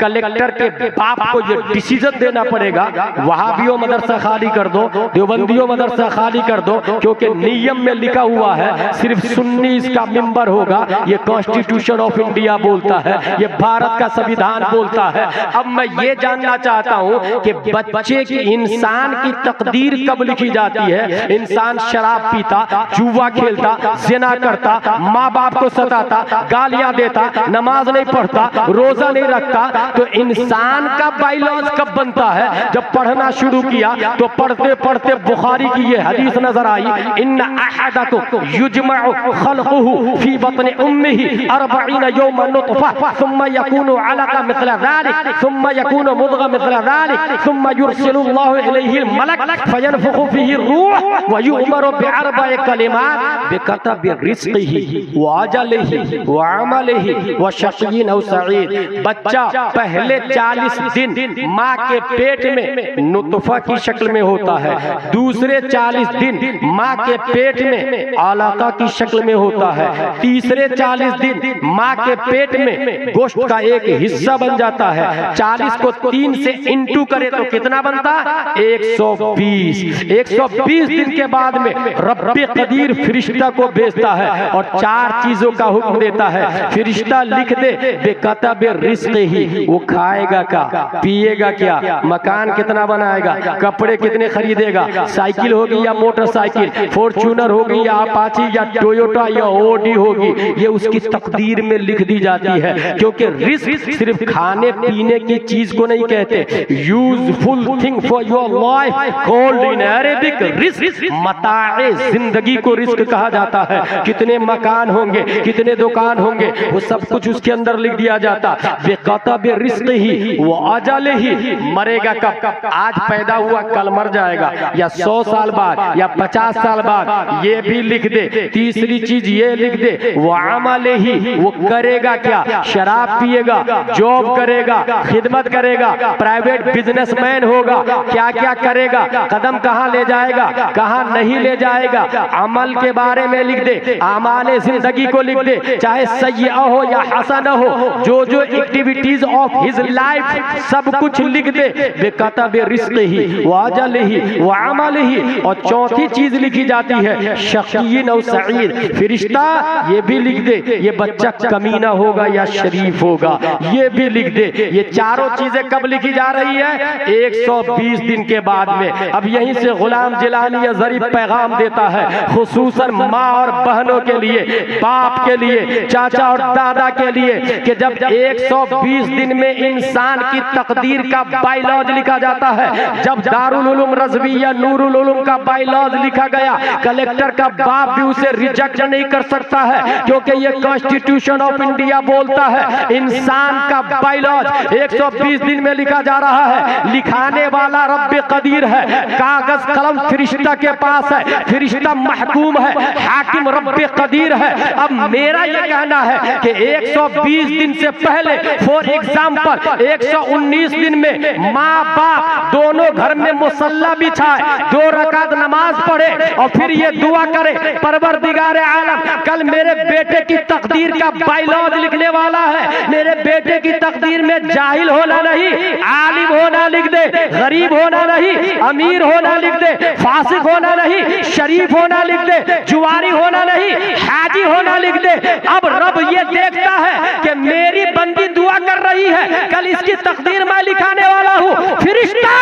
Collector के बाप को ये डिसीजन देना पड़ेगा, वहाबियों मदरसा खाली कर दो, देवबंदियों मदरसा खाली कर दो, क्योंकि नियम में लिखा हुआ है सिर्फ सुन्नी इसका मेंबर होगा। ये कॉन्स्टिट्यूशन ऑफ इंडिया बोलता है, ये भारत का संविधान बोलता है। अब मैं ये जानना चाहता हूँ कि बच्चे की, इंसान की तकदीर कब लिखी जाती है? इंसान शराब पीता, जुआ खेलता, ज़िना करता, माँ बाप को सताता, गालियां देता, नमाज नहीं पढ़ता, रोजा नहीं रखता, तो इंसान का बाइलॉज कब बनता है? जब पढ़ना शुरू किया तो पढ़ते पढ़ते बुखारी की ये हदीस नजर आई, इन्ना अहदकुम युजमअु खल्क़ुहु फी बत्नि उम्मिही 40 यौमन नुतफ़ा सुम्मा यकूनु अलक़ा मिस्ल ज़ालिक सुम्मा यकूनु मुद्ग़ा मिस्ल ज़ालिक सुम्मा युरसिलुल्लाहु इलैहिल मलक फयनफ़ुख़ु फ़ीहि रूह व युअमरु बिअरबइ कलिमात बिकतबि रिज़्क़िही व अजलिही व अमलिही व शक़िय्यिन औ सईद। बच्चा पहले 40 दिन माँ के पेट में नुतफ़ा की शक्ल में होता है, दूसरे 40 दिन माँ के पेट में अलक़ा की शक्ल में होता है, तीसरे 40 दिन माँ के पेट में गोश्त का एक हिस्सा बन जाता है। 40 को 3 से इंटू करे तो कितना बनता? 120। 120 दिन के बाद में रब्बे कदीर फरिश्ता को भेजता है और 4 चीजों का हुक्म देता है। फरिश्ता लिख दे बेकतबे रिज़्क़िही, वो खाएगा क्या, पिएगा क्या, मकान कितना बनाएगा, कपड़े कितने खरीदेगा, साइकिल होगी या मोटरसाइकिल, फॉर्च्यूनर होगी या अपाची या टोयोटा या ओडी होगी, ये उसकी तकदीर में लिख दी जाती है। क्योंकि रिस्क सिर्फ खाने पीने की चीज को नहीं कहते, useful thing for your life called in Arabic रिस्क, मताए जिंदगी को रिस्क कहा जाता है। कितने मकान होंगे, कितने दुकान होंगे, वो सब कुछ उसके अंदर लिख दिया जाता। बेकतबे रिज़्क़िही वो अजल ही, मरेगा कब, आज पैदा हुआ कल मर जाएगा, या 100 साल बाद या 50 साल बाद, ये भी लिख दे। तीसरी चीज ये लिख दे वो अमल ही, वो करेगा क्या, शराब पिएगा, जॉब करेगा, खिदमत करेगा, प्राइवेट बिजनेसमैन होगा, क्या क्या करेगा, कदम कहाँ ले जाएगा, कहाँ नहीं ले जाएगा, अमल के बारे में लिख दे, आमाले जिंदगी को लिख दे, चाहे सय्या हो या हसन हो, जो जो एक्टिविटीज ऑफ हिज लाइफ सब कुछ लिख दे। बेकतबे रिज़्क़िही व अजलिही व अमलिही। और चौथी चीज लिखी जाती है शक़िय्यिन औ सईद, फरिश्ता ये भी लिख दे ये बच्चा कमीना होगा या शरीफ होगा, ये भी लिख दे। ये चारों चीजें कब लिखी जा रही है? 120 दिन के बाद में। अब यहीं से गुलाम जिलानी या ज़रीफ पैगाम देता है, खुसूसन माँ और बहनों के लिए, बाप के लिए, चाचा और दादा के लिए, कि जब 120 दिन में इंसान की तकदीर का बाइलॉज लिखा जाता है। जब दारुल उलूम रज़विया नूरुल उलूम का बाइलॉज लिखा गया, कलेक्टर का बाप भी उसे रिजेक्ट नहीं कर सकता है, क्योंकि ये कॉन्स्टिट्यूशन ऑफ इंडिया बोलता है इंसान का बाइलॉज 120 दिन में लिखा जा रहा है। लिखाने वाला रब्बे कदीर है, कागज कलम फरिश्ता के पास है, फरिश्ता महकूम है, हाकिम रब्बे कदीर है। अब मेरा यह कहना है कि 120 दिन से पहले, फॉर एग्जाम्पल 119 दिन में माँ बाप दोनों घर में मुसल्ला बिछाए, 2 रकात नमाज पढ़े और फिर ये दुआ करे, परवरदिगार आलम कल मेरे बेटे की तकदीर का बाइलॉज लिखने वाला है, मेरे बेटे की तकदीर में जाहिल होना नहीं, आलिम होना लिख दे, गरीब होना नहीं, अमीर होना लिख दे, फासिक होना नहीं, शरीफ होना लिख दे, जुआरी होना नहीं, हाजी होना लिख दे। अब रब ये देखता है कि मेरी बंदी दुआ कर रही है, कल इसकी तकदीर मैं लिखाने वाला हूँ। फरिश्ता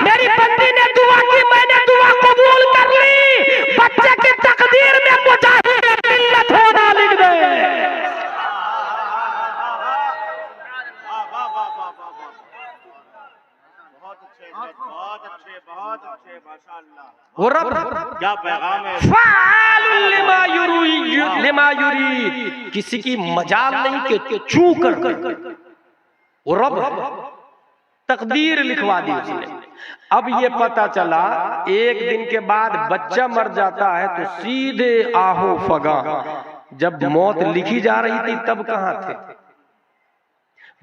मेरी बंदी ने दुआ की, मैंने दुआ कबूल कर ली, बच्चे की तकदीर में मुजाहिद मिल्लत होना लिख दे। वो रब क्या पैगाम है, फ़ाअलुल लिमा युरीद, किसी की मजाल नहीं कि चू कर वो रब तकदीर लिखवा दी उसने। अब ये पता चला 1 दिन के बाद बच्चा मर जाता है तो सीधे आहो फगा। जब मौत लिखी जा रही थी तब कहाँ थे?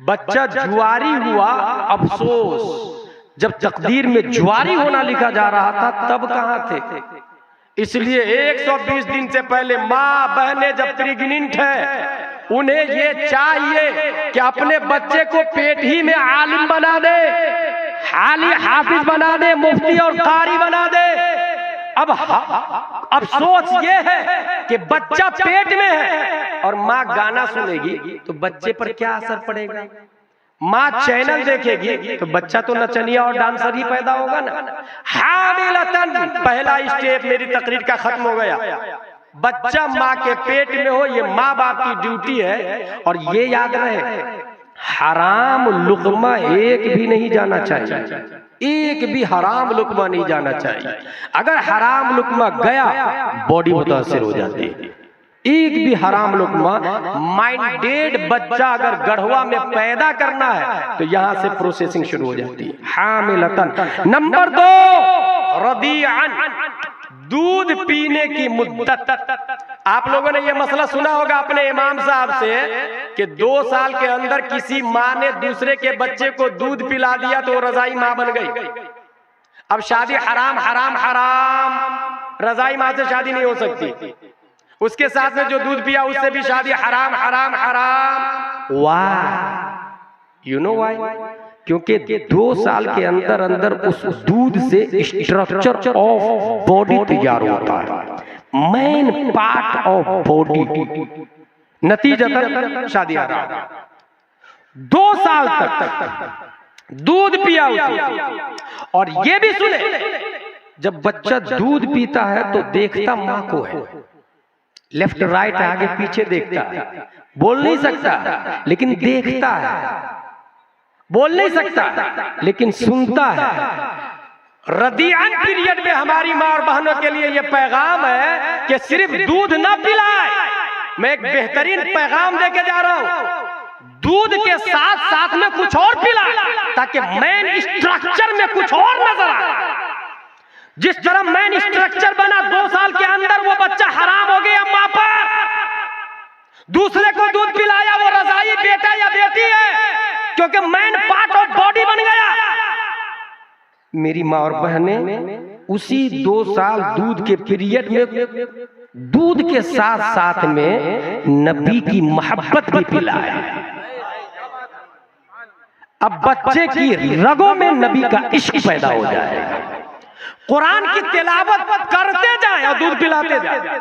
बच्चा जुआरी हुआ, अफसोस। जब तकदीर में जुआरी होना लिखा जा रहा था तब कहाँ थे? इसलिए 120 दिन से पहले माँ बहनें जब प्रेग्नेंट है उन्हें ये चाहिए कि अपने बच्चे को पेट ही में आलिम बना दे, हाफिज बना दे, मुफ्ती और कारी बना दे। अब सोच ये है कि बच्चा पेट में है और माँ गाना सुनेगी तो बच्चे पर क्या असर पड़ेगा? माँ चैनल देखेगी तो बच्चा तो नचनिया और डांसर ही पैदा होगा ना। हामिलतन, पहला स्टेप मेरी तकरीर का खत्म हो गया। बच्चा माँ के पेट में हो, ये माँ बाप की ड्यूटी है। और ये याद रहे, हराम लुकमा एक भी नहीं जाना चाहिए, एक भी हराम लुकमा नहीं जाना चाहिए। अगर हराम लुकमा गया बॉडी मुतासिर हो जाती है। एक भी हराम लुकमा, माइंडेड बच्चा अगर गढ़वा में पैदा करना है तो यहां से प्रोसेसिंग शुरू हो जाती है। हामिलतन। नंबर 2, रदीअन, दूध पीने की मुद्दत। आप लोगों ने यह मसला सुना होगा अपने इमाम साहब से कि 2 साल के अंदर किसी माँ ने दूसरे के बच्चे को दूध पिला दिया तो रजाई माँ बन गई। अब शादी हराम हराम हराम, रजाई माँ से शादी नहीं हो सकती। उसके साथ में जो दूध पिया उससे भी शादी हराम हराम हराम। वाह, यू नो वाई? क्योंकि 2 साल के अंदर अंदर उस दूध से स्ट्रक्चर ऑफ बॉडी तैयार होता है, मेन पार्ट ऑफ बॉडी। नतीजतन शादी हराम। 2 साल तक दूध पिया उसे। और ये भी सुने, जब बच्चा दूध पीता है तो देखता माँ को है, लेफ्ट राइट आगे पीछे देखता है, बोल नहीं सकता लेकिन देखता है, बोल नहीं सकता लेकिन सुनता है। रदीअन पीरियड में हमारी माँ और बहनों के लिए यह पैगाम है कि सिर्फ दूध ना पिलाए। मैं एक बेहतरीन पैगाम देके जा रहा हूं, दूध के साथ साथ में कुछ और पिलाए ताकि मेन स्ट्रक्चर में कुछ और नजर आए। जिस तरह मेन स्ट्रक्चर बना 2 साल के अंदर वो बच्चा हराम हो गया माँ पर। दूसरे को दूध पिलाया वो रजाई बेटा या बेटी है, क्योंकि मेन पार्ट ऑफ बॉडी बन गया। मेरी माँ और बहनें, उसी 2 साल दूध के पीरियड में दूध के साथ साथ में नबी की मोहब्बत भी पिलाए। अब बच्चे की रगों में नबी का इश्क पैदा हो जाएगा। कुरान की तिलावत करते जाए और दूध पिलाते जाए।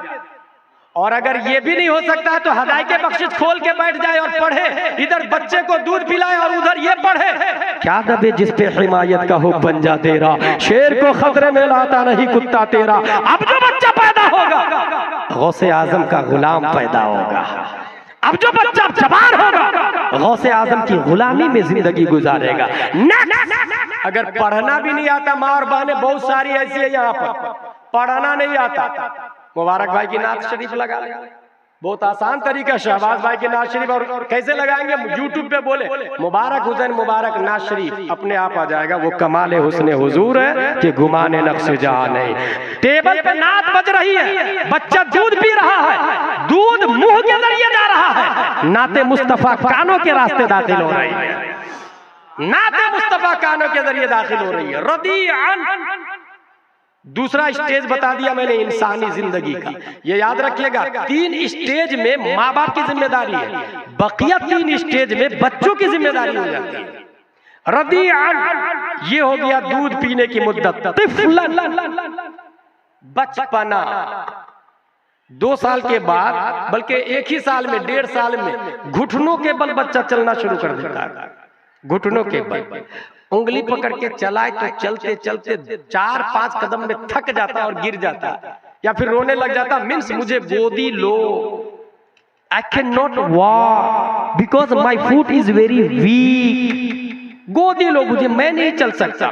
और अगर ये भी नहीं हो सकता तो हदायत के बख्शिश खोल के बैठ जाए और पढ़े, इधर बच्चे को दूध पिलाए और उधर ये पढ़े। क्या दबे जिस पे हिमायत का हुक्म बन जा तेरा, शेर को खतरे में लाता नहीं कुत्ता तेरा। अब जो बच्चा पैदा होगा गौसे आजम का गुलाम पैदा होगा। अब जो बच्चा जवान होगा गौसे आजम की गुलामी में जिंदगी गुजारेगा। अगर पढ़ना भी नहीं आता, माँ और बहनें बहुत सारी ऐसी है यहाँ पर पढ़ना नहीं आता, मुबारक भाई की नात शरीफ लगा लें। बहुत आसान तरीका, शहबाज भाई की नात शरीफ। और कैसे लगाएंगे? यूट्यूब पे बोले मुबारक हुसैन मुबारक नात शरीफ, अपने आप आ जाएगा। वो कमाले हुस्ने हुजूर है कि गुमाने नक्श जहां नहीं। टेबल पे नात बज रही है, बच्चा दूध पी रहा है, दूध मुंह के जरिए जा रहा है, नाते मुस्तफा कानों के रास्ते दाखिल हो रही है, नाते मुस्तफा कानों के जरिए दाखिल हो रही है। रदीअन। दूसरा स्टेज बता दिया मैंने इंसानी जिंदगी का। ये याद रखिएगा, 3 स्टेज में माँ बाप की जिम्मेदारी है, बकिया 3 स्टेज में बच्चों की जिम्मेदारी हो जाती है। रदीअन, ये हो गया दूध पीने की मुद्दत। तिफलन, बचपना। 2 साल के बाद, बल्कि 1 ही साल में, 1.5 साल में घुटनों के बल बच्चा चलना शुरू कर देता है। घुटनों के बल उंगली पकड़ के चलाए तो चलते चलते 4-5 कदम में थक जाता और गिर जाता, या फिर रोने लग जाता। मीन्स मुझे गोदी लो, I cannot walk because my foot is very weak. गोदी लो मुझे, मैं नहीं चल सकता।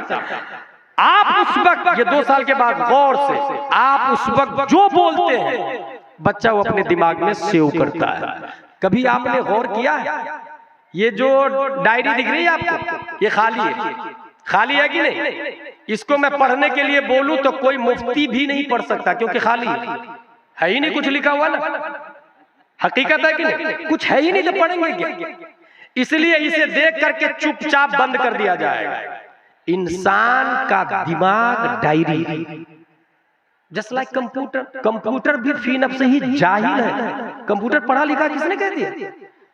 आप उस वक्त, ये 2 साल के बाद गौर से आप उस वक्त जो बोलते हैं बच्चा वो अपने दिमाग में सेव करता है। कभी आपने गौर किया है, ये जो डायरी दिख रही है आपको, ये खाली है, खाली है कि नहीं? इसको मैं पढ़ने के लिए बोलूं तो कोई मुफ्ती भी नहीं पढ़ सकता, क्योंकि खाली है ही नहीं, कुछ लिखा हुआ ना। हकीकत है कि नहीं? कुछ है ही नहीं तो पढ़ेंगे क्या? इसलिए इसे देख करके चुपचाप बंद कर दिया जाएगा। इंसान का दिमाग डायरी है, जस्ट लाइक कंप्यूटर। कंप्यूटर भी फी नफ्से ही जाहिल है। कंप्यूटर पढ़ा लिखा किसने कह दिया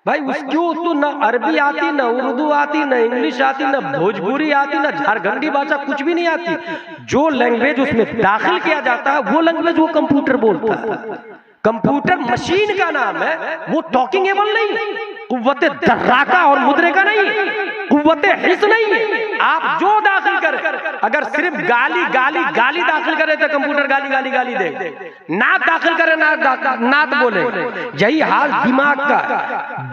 भाई? उसको तो ना अरबी आती, ना उर्दू आती, ना इंग्लिश आती, ना भोजपुरी आती, ना झारखंडी भाषा, कुछ भी नहीं आती। जो लैंग्वेज उसमें दाखिल किया जाता है वो लैंग्वेज वो कंप्यूटर बोलता है। कंप्यूटर मशीन का नाम है, वो टॉकिंग एबल नहीं, कुव्वत दर्राका और मुद्रिका नहीं, कुव्वत हिस्स नहीं है। आप जो दाखिल करें, अगर सिर्फ गाली गाली गाली दाखिल करें तो कंप्यूटर गाली गाली गाली दे, नात दाखिल करें नात बोले। यही हाल दिमाग का।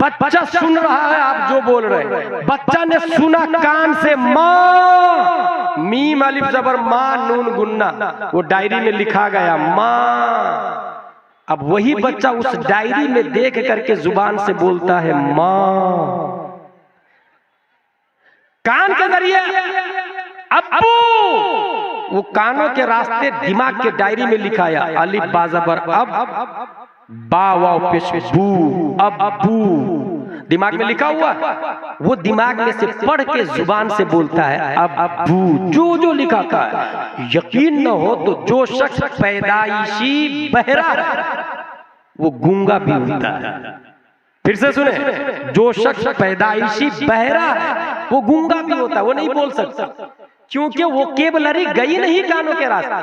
बच्चा सुन रहा है आप जो बोल रहे हैं, बच्चा ने सुना कान से माँ, मीम अलिफ जबर माँ नून गुन्ना, वो डायरी में लिखा गया माँ। अब वही बच्चा उस डायरी में देख करके जुबान से बोलता है माँ। कान के जरिए अब्बू, वो कानों के रास्ते दिमाग के डायरी में लिखाया अलिफ बाजबर अब, बा वाव पेश बू, अब अब्बू दिमाग में लिखा हुआ, वो दिमाग में से पढ़ के जुबान से बोलता है अब अब्बू, जो जो लिखा था। यकीन न हो तो जो शख्स पैदाइशी बहरा है वो गूंगा भी होता है। फिर से सुने, जो शख्स पैदाइशी बहरा है वो गूंगा भी होता है, वो नहीं बोल सकता, क्योंकि वो केबलरी गई नहीं कानों के रास्ते,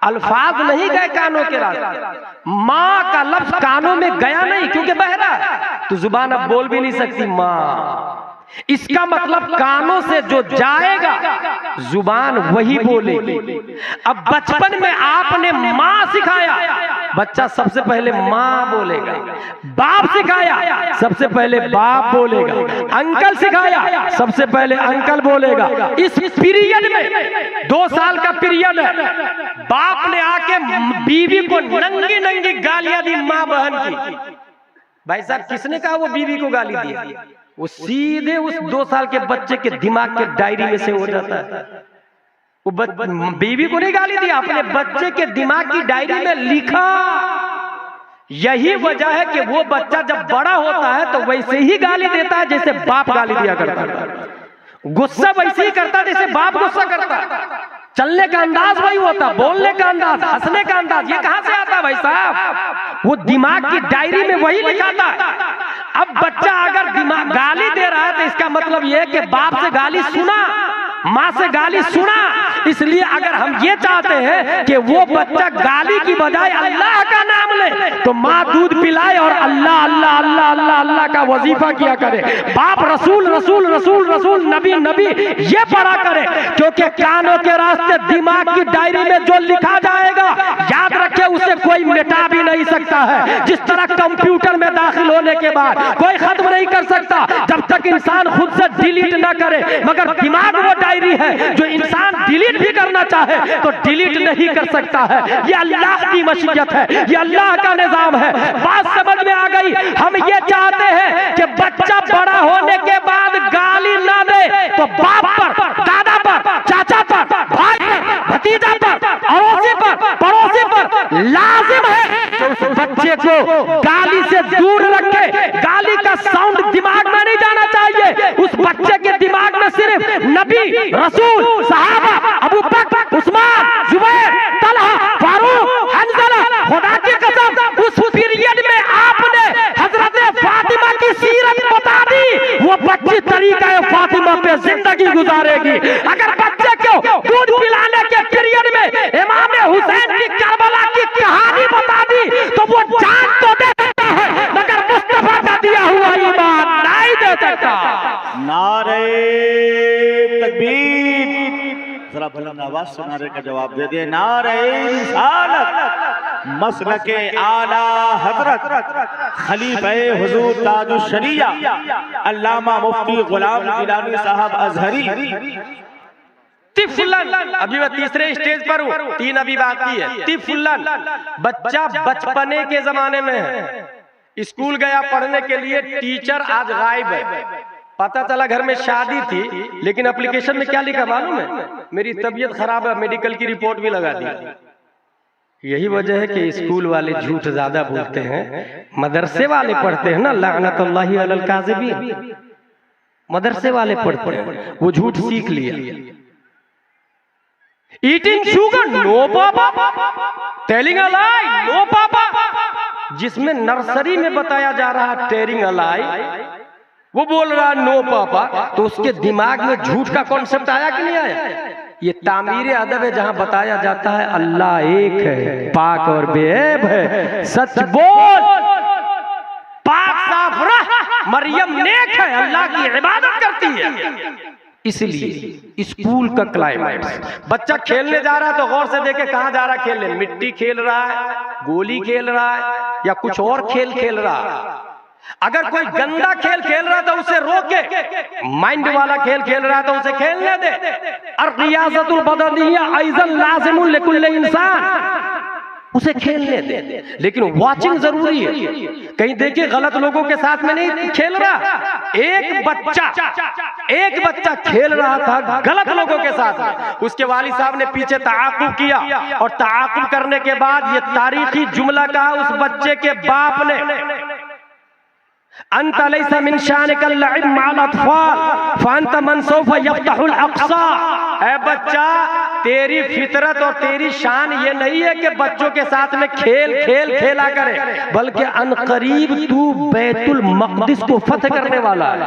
अल्फाज नहीं गए कानों के रास्ते। माँ का लफ्ज कानों में गया नहीं क्योंकि बहरा है, तो जुबान अब बोल भी नहीं सकती माँ। इसका मतलब कानों से जो जाएगा जुबान वही बोलेगी। अब बचपन में आपने माँ सिखाया, बच्चा सबसे पहले माँ बोलेगा। बाप सिखाया, सबसे पहले बाप बोलेगा। अंकल सिखाया, सबसे पहले अंकल बोलेगा। इस पीरियड में 2 साल का पीरियड है, बाप ने आके बीवी को नंगी नंगी गालियां दी माँ बहन की। भाई साहब किसने कहा वो बीवी को गाली दिया? वो सीधे उस 2 साल के बच्चे के दिमाग के डायरी में से हो जाता है। वो बीवी को नहीं गाली दिया, अपने बच्चे के दिमाग की डायरी में लिखा। यही वजह है कि वो बच्चा जब बड़ा होता है तो वैसे ही गाली देता है जैसे बाप गाली दिया करता था, गुस्सा वैसे ही करता जैसे बाप गुस्सा करता, चलने का अंदाज वही होता, बोलने का अंदाज, हंसने का अंदाज। ये कहां से आता है भाई साहब? वो दिमाग की डायरी में वही लिखाता है। अब बच्चा अगर दिमाग गाली दे रहा है तो इसका मतलब ये है कि बाप से गाली सुना, माँ से गाली सुना। इसलिए अगर हम ये चाहते हैं कि वो बच्चा गाली की बजाय अल्लाह का नाम ले तो माँ दूध पिलाए और अल्लाह अल्लाह अल्लाह अल्लाह अल्लाह का वजीफा किया करे। बाप रसूल रसूल रसूल रसूल नबी नबी ये पढ़ा करे, क्योंकि कानों के रास्ते दिमाग की डायरी में जो लिखा जाएगा याद रखे उसे कोई मिटा भी नहीं सकता है। जिस तरह कंप्यूटर में दाखिल होने के बाद कोई खत्म नहीं कर सकता जब तक इंसान खुद से डिलीट ना करे, मगर दिमाग वो डायरी है जो इंसान डिलीट भी करना चाहे तो डिलीट नहीं कर सकता है। ये अल्लाह की मशीयत है, ये अल्लाह का निजाम है। बात समझ में आ गई? हम ये चाहते हैं कि बच्चा बड़ा होने के बाद गाली ना दे तो बाप पर, दादा पर, चाचा पर, भाई पर, भतीजा पर, अड़ोसी पर, पड़ोसी पर लाजिम है तो उस बच्चे को गाली से दूर रखे। गाली का साउंड दिमाग में नहीं जाना चाहिए। उस बच्चे के दिमाग में सिर्फ नबी, रसूल, सहाबा, अबू बकर, उस्मान, जुबैर, तलहा, फारूक, हंज़ला, खुदा की कसम उस पीरियड में आपने हजरत फातिमा की सीरत बता दी, वो बच्ची तरीका फातिमा पे जिंदगी गुजारेगी। अगर बच्चे को दूध पिलाने के पीरियड में इमाम हुसैन की करबला की कहानी बता दी तो वो जान तो दे सकता है मगर मुस्तफा का दिया हुआ ईमान नहीं दे सकता। नारे तकबीर, जरा बुलंद आवाज से नारे का जवाब दे दे। नारे रिसालत मसलके आला हजरत खलीफे हुजूर ताजुश शरिया अल्लामा मुफ्ती गुलाम गिलानी साहब अजहरी तिफलन। अभी मैं तीसरे स्टेज पर हूँ, 3 अभी बाकी है। तिफलन बच्चा बचपने के जमाने में है, स्कूल गया पढ़ने के लिए, टीचर आज गायब है। पता चला घर में शादी थी, लेकिन एप्लीकेशन में क्या लिखा मालूम है? मेरी तबीयत खराब है, मेडिकल की रिपोर्ट भी लगा दी। यही वजह है कि स्कूल वाले झूठ ज्यादा बोलते हैं, मदरसे वाले पढ़ते हैं ना, लानतुल्लाहि अलल काज़िबीन। मदरसे वाले पढ़ते हैं, वो झूठ सीख लिया। ईटिंग शुगर, नो पापा। टेलिंग अ लाई, नो पापा। जिसमें नर्सरी में बताया जा रहा है टेलिंग अ लाई, वो बोल रहा है नो पापा, तो उसके दिमाग में झूठ का कॉन्सेप्ट आया कि नहीं आया? ये तामीर अदब है जहां बताया जाता है अल्लाह एक है, पाक और बेऐब है, सच बोल, पाक साफ रह, मरियम नेक है, अल्लाह की इबादत करती है। इसलिए स्कूल का क्लाइमैक्स, बच्चा खेलने जा रहा है तो गौर से देखे कहां जा रहा है खेलने, मिट्टी खेल रहा है, गोली खेल रहा है, या कुछ और खेल खेल रहा है। अगर कोई गंदा खेल खेल रहा है तो उसे रोके, माइंड वाला खेल खेल रहा है तो उसे खेलने दे। और रियाजतुल बदनिया अइज़न लाज़िमुल लिकुल्लि इंसान, उसे खेलने दे, लेकिन वाचिंग जरूरी है। कहीं देखिए गलत लोगों के साथ में नहीं खेल रहा। एक बच्चा खेल रहा था गलत लोगों के साथ, उसके वालिद साहब ने पीछे ताक़ुब किया, और ताक़ुब करने के बाद ये तारीखी जुमला कहा उस बच्चे के बाप ने, अंत लैसा मिन शानिकल लइब मअल अत्फाल फअंत मन सौफा यफ्तहुल अक़सा। ऐ बच्चा, तेरी फितरत और तेरी शान ये नहीं है कि बच्चों के साथ में खेला करे, बल्कि अनकरीब तू बैतुल मक़दिस को फतह करने वाला है,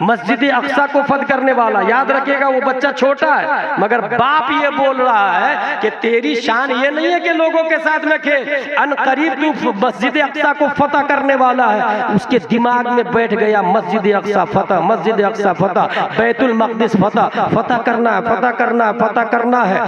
मस्जिद अक़सा को फतह करने वाला। याद रखिएगा, वो बच्चा छोटा है, मगर बाप ये बोल रहा है कि तेरी शान ये नहीं है कि लोगों के साथ में खेल, अनकरीब तू मस्जिद अक़सा को फतह करने वाला है। उसके दिमाग में बैठ गया मस्जिद अक़सा फतह, मस्जिद अक़सा फतह, बैतुल मक़दिस फतह, फतह करना है, फतह करना है, फतह करना है।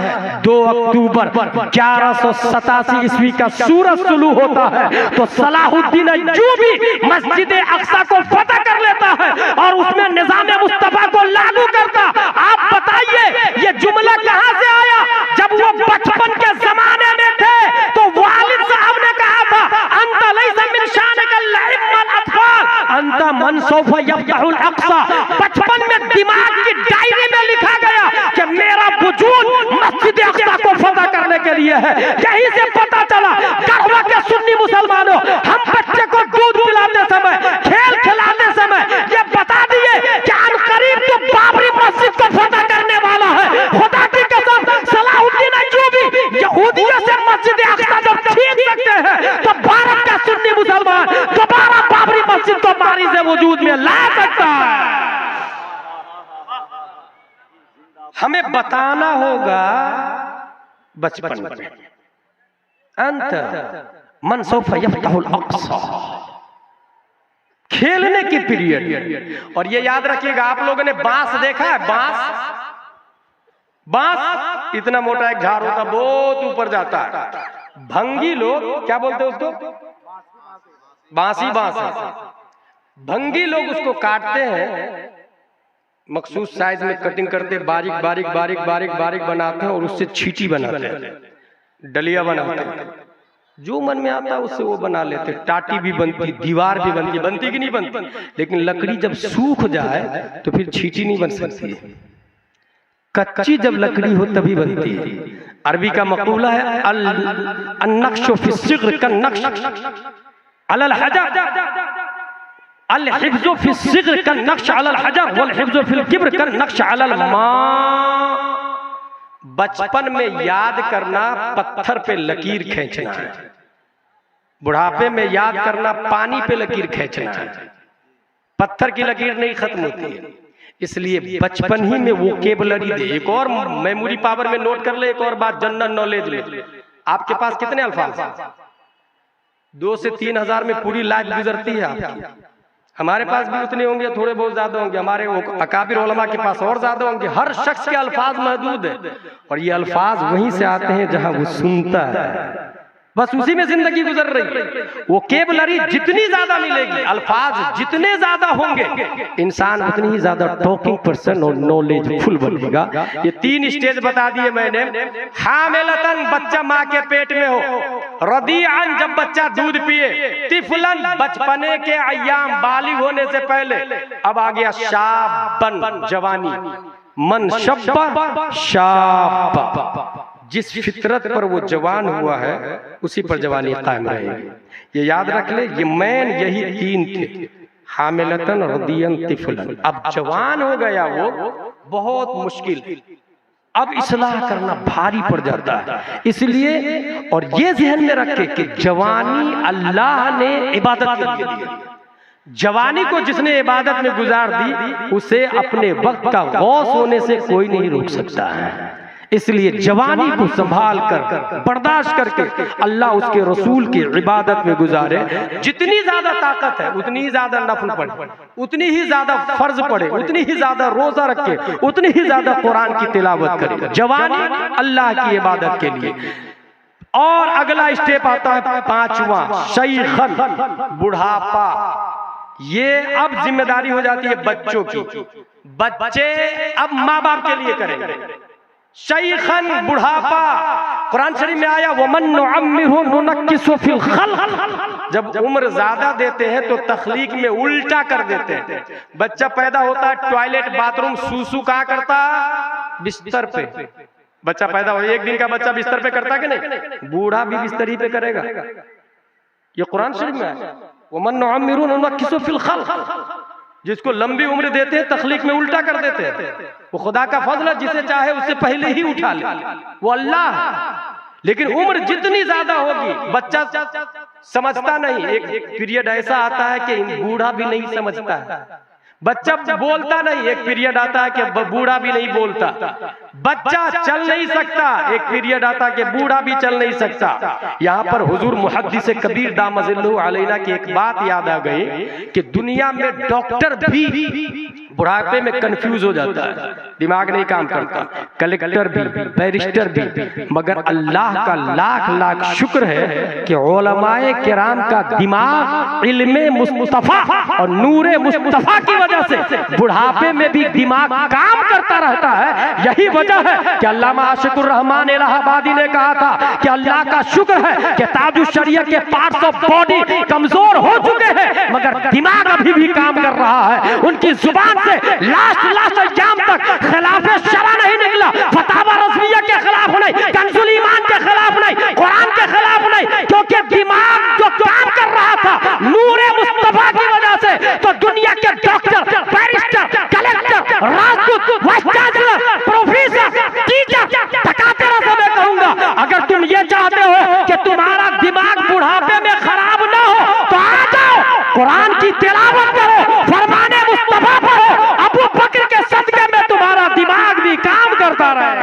2 अक्टूबर 1187 ईस्वी का सूरज शुरू होता है तो सलाहुद्दीन अय्यूबी मस्जिद अक़सा को फतह कर लेता है और उसमें निज़ाम मुस्तफा को लागू करता। आप बताइए ये जुमला कहां से आया? जब वो बचपन के जमाने में थे तो वालिद साहब ने कहा था अंत लैसा मिन शानिकल लइब मअल अत्फाल अंत मन सौफा यफ्तहुल अक़सा। बचपन में दिमाग की डायरी में लिखा गया कि मेरा वजूद मस्जिद अक़सा को फतह करने के लिए है। यहीं से पता चला गढ़वा के सुन्नी मुसलमानों, हम बच्चे को दूध पिलाते समय, खेल खिलाते समय ये बता दिए कि अनकरीब तो बाबरी मस्जिद को फतह करने वाला है। खुदा की कसम, सलाहुद्दीन अय्यूबी यहूदियों से मस्जिद अक़सा जब छीन सकते हैं तो भारत का सुन्नी मुसलमान दोबारा बाबरी मस्जिद को मारी से वजूद में ला सकता है। हमें बताना होगा बचपन में अंत मन सौफा यफ्तहुल अक़सा, खेलने की पीरियड। और ये याद रखिएगा, आप लोगों ने बांस देखा है? बांस इतना मोटा एक झाड़ होता, बहुत ऊपर जाता है। भंगी लोग क्या बोलते हैं उसको? बांसी बांस। भंगी लोग उसको काटते हैं, मखसूस साइज में कटिंग करते, बारीक बारीक बारीक बारीक बारीक बनाते हैं और उससे छीटी बनाते हैं, डलिया बनाते हैं, जो मन में आता है उससे वो बना लेते। टाटी भी बनती, दीवार भी बनती कि नहीं बनती? लेकिन लकड़ी जब सूख जाए तो फिर छीटी नहीं बन सकती है, कच्ची जब लकड़ी हो तभी बनती है। अरबी का मक़ूला है अन-नक्शु फी सिग़्र कन-नक्श अलल हजर, अल-हिफ्ज़ु फी सिग़्र कन-नक्श अलल हजर वल हिफ्ज़ु फिल किब्र कन-नक्श अलल माँ। बचपन में याद करना पत्थर पे लकीर खींचना है, बुढ़ापे में याद करना पानी पे लकीर खींचना है। पत्थर की लकीर नहीं खत्म होती है, इसलिए बचपन ही में वोकेबुलरी दे। एक और मेमोरी पावर में नोट कर ले, एक और बात जनरल नॉलेज में, आपके पास कितने अल्फाज हैं? 2 से 3 हजार में पूरी लाइफ गुजरती है आपकी। हमारे पास भी उतने होंगे, थोड़े बहुत ज्यादा होंगे, हमारे अकाबिर उलमा के पास और ज्यादा होंगे। हर शख्स के अल्फाज महदूद है और ये अल्फाज वहीं से आते हैं जहां वो सुनता है, बस उसी में जिंदगी गुजर रही है। वो वोकेबुलरी जितनी ज्यादा मिलेगी, अल्फाज जितने ज्यादा होंगे, इंसान उतनी ही ज्यादा टॉकिंग पर्सन और नॉलेजफुल बनेगा। ये 3 स्टेज बता दिए मैंने। हामिलतन, बच्चा माँ के पेट में हो, रदीअन, जब बच्चा दूध पिए, तिफलन, बचपने के अय्याम, बालिग होने से पहले। अब आ गया शाबन, जवानी, मन शब्बा शाब, जिस फितरत पर वो जवान हुआ है उसी पर जवानी कायम रहेगी। ये याद रख ले, ये मैन यही 3 थे, हामिलतन, रदियन, तिफलन। अब जवान हो गया वो, बहुत मुश्किल, अब इस्लाह करना भारी पड़ जाता है। इसलिए और ये ज़हन में रखे कि जवानी अल्लाह ने इबादत के लिए दी। जवानी को जिसने इबादत में गुजार दी उसे अपने वक्त का गौस होने से कोई नहीं रोक सकता है। इसलिए जवानी को संभाल कर बर्दाश्त करके अल्लाह उसके रसूल की इबादत में गुजारे। जितनी ज्यादा ताकत है उतनी ही ज्यादा नफल पढ़े, उतनी ही ज्यादा फर्ज पढ़े, उतनी ही ज्यादा रोजा रखे, उतनी ही ज्यादा कुरान की तिलावत करे। जवानी अल्लाह की इबादत के लिए। और अगला स्टेप आता है पांचवा, शैखन, बुढ़ापा। ये अब जिम्मेदारी हो जाती है बच्चों की। बच्चे अब माँ बाप के लिए करेंगे। शैखन, बुढ़ापा। कुरान शरीफ में आया वमन नुअम्मिरहु नुनक्किसु फिल खल्क। जब उम्र ज्यादा देते हैं तो तखलीक में उल्टा कर देते हैं। बच्चा पैदा होता है, टॉयलेट बाथरूम सूसू कहाँ करता? बिस्तर पे। बच्चा पैदा हो, एक दिन का बच्चा बिस्तर पे करता कि नहीं? बूढ़ा भी बिस्तरी पे करेगा। ये कुरान शरीफ में है वमन नुअम्मिरहु नुनक्किसु फिल खल्क। जिसको लंबी उम्र देते हैं तखलीक में उल्टा कर देते हैं। वो खुदा का फजल है, जिसे चाहे उससे पहले ही उठा ले, वो अल्लाह है। लेकिन उम्र जितनी ज्यादा होगी बच्चा समझता नहीं। एक पीरियड ऐसा आता है कि बूढ़ा भी नहीं समझता है। बच्चा बोलता नहीं, एक पीरियड आता है कि बूढ़ा भी नहीं बोलता। बच्चा चल नहीं सकता, एक पीरियड आता है कि बूढ़ा भी चल नहीं सकता। यहाँ पर हुजूर मुहद्दिस कबीर दामजिल्लहु अलैना की एक बात याद आ गई कि दुनिया में डॉक्टर भी बुढ़ापे में कंफ्यूज हो जाता है, दिमाग नहीं काम करता, कलेक्टर भी, बैरिस्टर भी। मगर अल्लाह का लाख लाख शुक्र है कि उलमाए किराम का दिमाग इल्मे मुस्तफा और नूरे मुस्तफा की वजह से बुढ़ापे में भी दिमाग काम करता रहता है। यही वजह है कि अल्लामा आशिकुर रहमान इलाहाबादी ने कहा था कि अल्लाह का शुक्र है कि ताजुश शरीयत के पार्ट्स ऑफ बॉडी कमजोर हो चुके हैं मगर दिमाग अभी भी काम कर रहा है। उनकी जुबान से लास्ट एग्जाम तक खिलाफे शरा नहीं निकला, फतावा रज़विया के खिलाफ नहीं, कंजुल ईमान के खिलाफ नहीं, कुरान के खिलाफ नहीं, क्योंकि दिमाग जो काम कर रहा था नूरे मुस्तफा की वजह से। तो दुनिया के डॉक्टर, बैरिस्टर, कलेक्टर, राजदूत, वाइस चांसलर, प्रोफेसर, टीचर, टकातेरा से मैं कहूंगा अगर तुम ये चाहते हो कि तुम्हारा दिमाग बुढ़ापे में खराब ना हो तो आ जाओ, कुरान की तिलावत करो, फरमाने मुस्तफा पढ़ो, अबू बकर के सदके में तुम्हारा दिमाग भी काम करता रहे।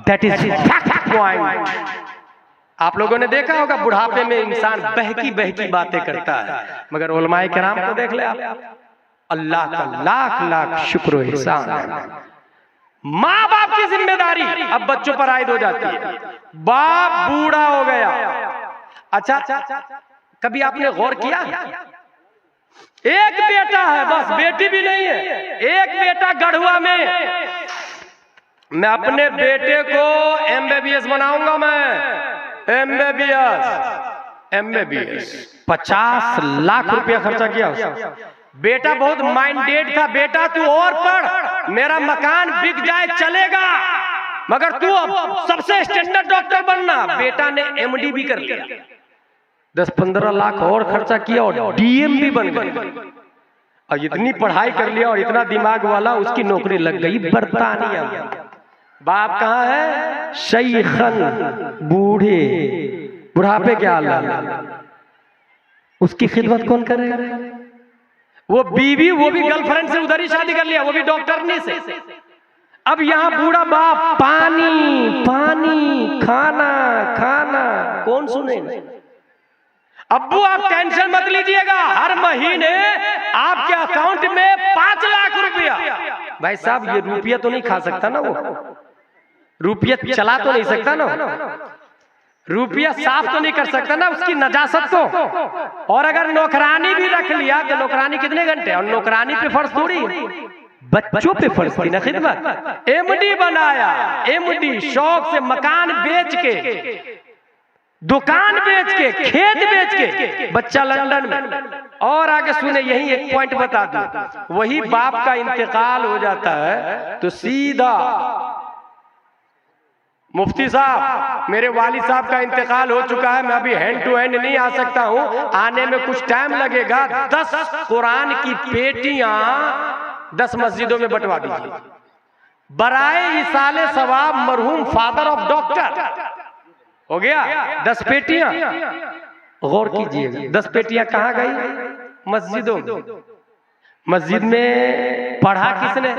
That is fact point. आप लोगों ने देखा होगा बुढ़ापे में इंसान बहकी बहकी बातें करता है, मगर उलमाए किराम को देख ले आप, अल्लाह का लाख लाख शुक्र और एहसान है। माँ बाप की जिम्मेदारी अब बच्चों पर आयद हो जाती है। बाप बूढ़ा हो गया। अच्छा, कभी आपने गौर किया एक बेटा है, बस बेटी भी नहीं है, एक बेटा गढ़वा में। मैं अपने बेटे को MBBS बनाऊंगा, मैं MBBS 50 लाख रुपया खर्चा किया उसने। बेटा बहुत माइंडेड था, बेटा तू और पढ़, मेरा मकान बिक जाए चलेगा मगर तू अब सबसे स्टैंडर्ड डॉक्टर बनना। बेटा ने MD भी कर लिया, 10-15 लाख और खर्चा किया और DM भी बन गया। और इतनी पढ़ाई कर लिया और इतना दिमाग वाला, उसकी नौकरी लग गई बरतानिया में। बाप कहाँ है? शैखन, बूढ़े, बुढ़ापे के हालत। उसकी खिदमत कौन करेगा? वो बीवी, वो भी गर्लफ्रेंड से उधर ही शादी कर लिया, वो भी डॉक्टरनी से। अब यहाँ बूढ़ा बाप पानी पानी, खाना खाना, कौन सुने? अब्बू आप टेंशन मत लीजिएगा, हर महीने आपके अकाउंट में 5 लाख रुपया। भाई साहब ये रुपया तो नहीं खा सकता ना, वो रुपया चला तो नहीं सकता ना, रुपया साफ तो नहीं कर सकता ना उसकी नजासत को। और अगर नौकरानी भी रख लिया तो नौकरानी कितने घंटे, और नौकरानी पे फर्ज थोड़ी, बच्चों पे फर्ज थी ना खिदमत। MD बनाया, MD शौक से मकान बेच के, दुकान बेच के, खेत बेच के, बच्चा लंदन में। और आगे सुने, यही एक पॉइंट बता दूं, वही बाप का इंतकाल हो जाता है तो सीधा मुफ्ती साहब मेरे वालिद साहब का इंतकाल हो चुका है, मैं अभी हैंड टू हैंड नहीं आ सकता हूं, आने में कुछ टाइम लगेगा। 10 कुरान की पेटियां 10 मस्जिदों में बंटवा दीजिए। बराए इसाले सवाब मरहूम फादर ऑफ डॉक्टर, हो गया 10 पेटियां। गौर कीजिएगा 10 पेटियां कहाँ गई? मस्जिदों में। मस्जिद में पढ़ा किसने?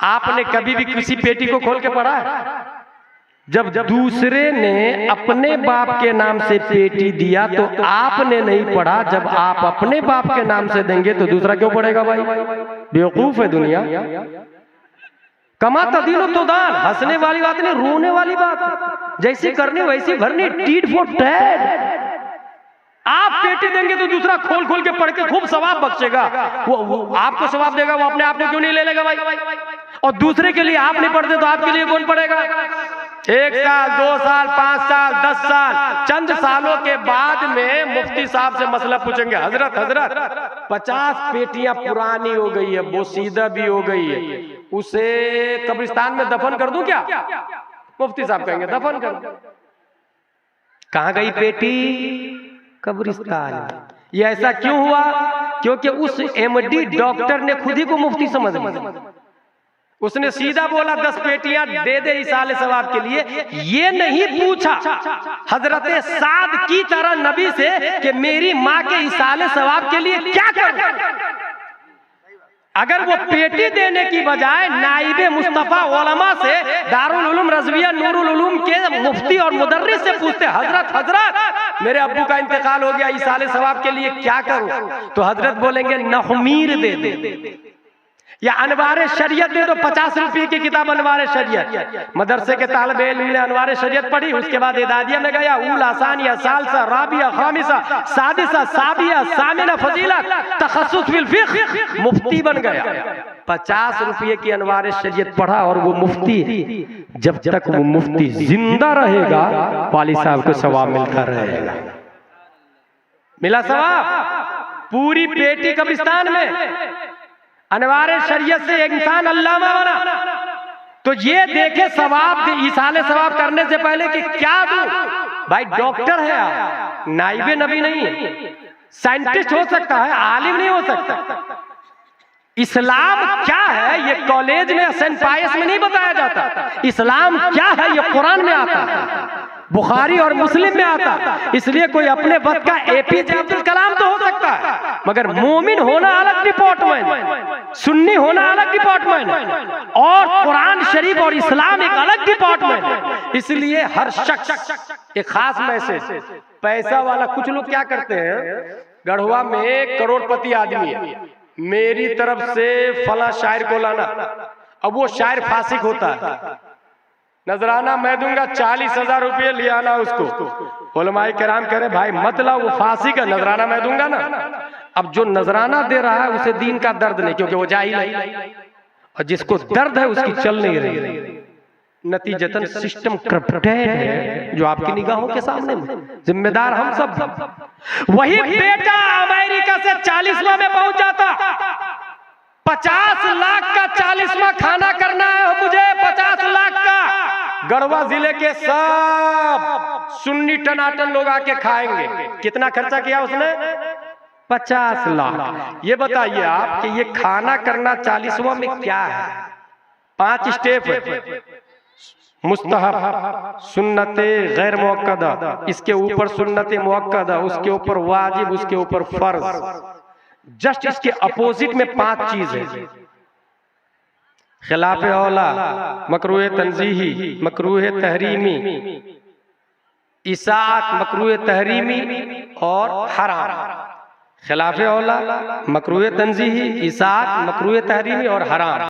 आपने कभी भी किसी पेटी को खोल के पढ़ा है? जब दूसरे ने अपने बाप के नाम से पेटी दिया तो आपने नहीं पढ़ा, जब आप अपने बाप के नाम से देंगे तो दूसरा क्यों पढ़ेगा? भाई बेवकूफ है दुनिया। कमा तदीन तो दान, हंसने वाली बात नहीं, रोने वाली बात। जैसी करनी वैसी भरनी, टीट फॉर टैट। आप पेटी देंगे तो दूसरा खोल खोल के पढ़ के खूब सवाब बख्शेगा। वो आपको सवाब देगा, वो अपने आप को क्यों नहीं ले लेगा भाई? और दूसरे के लिए आप नहीं पढ़ते तो आपके लिए कौन पढ़ेगा? 1 साल 2 साल 5 साल 10 साल, चंद सालों के बाद में मुफ्ती साहब से मसला पूछेंगे, हजरत 50 पेटियां पुरानी हो गई है, बोसीदा भी हो गई है, उसे कब्रिस्तान में दफन कर दूं क्या? मुफ्ती साहब कहेंगे दफन कर दो। कहां गई पेटी? कब्रिस्तान। ये ऐसा क्यों हुआ? क्योंकि उस एमडी डॉक्टर ने खुद ही को मुफ्ती समझ लिया। उसने सीधा बोला 10 पेटियां दे दे इसाले सवाब के लिए। ये नहीं पूछा हजरत साद की तरह नबी से कि मेरी माँ के इसाले सवाब के लिए क्या करूं। अगर वो पेटी देने की बजाय नाइबे मुस्तफा उलमा से दारुल उलूम रज़विया नूरुल उलूम के मुफ्ती और मुदर्रिस से पूछते, हजरत मेरे अब्बू का इंतकाल हो गया, इसाले सवाब के लिए क्या करूं? तो हजरत बोलेंगे नहमीर दे दे या अनवारे शरीयत दे दो। 50 रुपये की किताब अनवारे शरीयत। मदरसे के तालिबे इल्म ने अनवारे शरीयत पढ़ी, उसके बाद इदादिया में गया, उला सानिया सालसा राबिया खामिसा सादिसा साबिया सामिना फजीला तखस्सुस फिल फिक़्ह, मुफ्ती बन गया। 50 रुपये की अनवारे शरीयत पढ़ा और वो मुफ्ती। जब तक वो मुफ्ती जिंदा रहेगा वाली साहब को सवाब मिलता रहेगा। मिला सवाब। पूरी पेटी कब्रिस्तान में अनवारे शरीयत से एक इंसान अल्लामा बना तो ये देखे सवाब, इसाले सवाब करने से पहले कि क्या दूं। भाई डॉक्टर है आप, नाइबे नबी नहीं है, साइंटिस्ट हो सकता है, आलिम नहीं हो सकता। इस्लाम क्या है ये कॉलेज में सेंट पायस में नहीं बताया जाता। इस्लाम क्या है ये कुरान में आता है, बुखारी और मुस्लिम में आता है। इसलिए कोई अपने वक्त का एपीजे अब्दुल कलाम तो हो सकता है, मगर मोमिन होना अलग डिपार्टमेंट, सुन्नी होना अलग डिपार्टमेंट, और कुरान शरीफ और इस्लाम एक अलग डिपार्टमेंट। इसलिए हर शख्स एक खास मैसेज। पैसा वाला कुछ लोग क्या करते हैं, गढ़वा में एक करोड़पति आदमी है, मेरी तरफ से फला शायर को लाना। अब वो शायर फासिक होता है, नजराना मैं दूंगा 40,000 रुपये ले आना उसको। उलमाए किराम कह रहे भाई मत लाओ, वो फासिक है, नजराना मैं दूंगा ना। अब जो नजराना दे रहा है उसे दीन का दर्द नहीं, क्योंकि वो जाहिल है, और जिसको दर्द है उसकी चल नहीं रही। नतीजतन सिस्टम करप्टेड है जो आपकी निगाहों के सामने में, जिम्मेदार हम सब। वही बेटा अमेरिका से 40वां में पहुंच जाता, 50 लाख का 40वां खाना करना है मुझे, 50 लाख का। गढ़वा जिले के सब सुन्नी टनाटन लोग आके खाएंगे। कितना खर्चा किया उसने? 50 लाख। ये बताइए आप कि ये खाना करना 40वां में क्या है? 5 स्टेप है, मुस्तहब, सुन्नते गैर मुअक्कदा, इसके ऊपर सुन्नते मुअक्कदा, उसके ऊपर वाजिब, उसके ऊपर फर्ज। जस्ट इसके अपोजिट में 5 चीज है। खिलाफ औला, मकरूह तंजीही, मकरूह तहरीमी, इसाअत मकरूह तहरीमी और हराम। खिलाफ औला, मकरूह तंजीही, इसाअत मकरूह तहरीमी और हराम।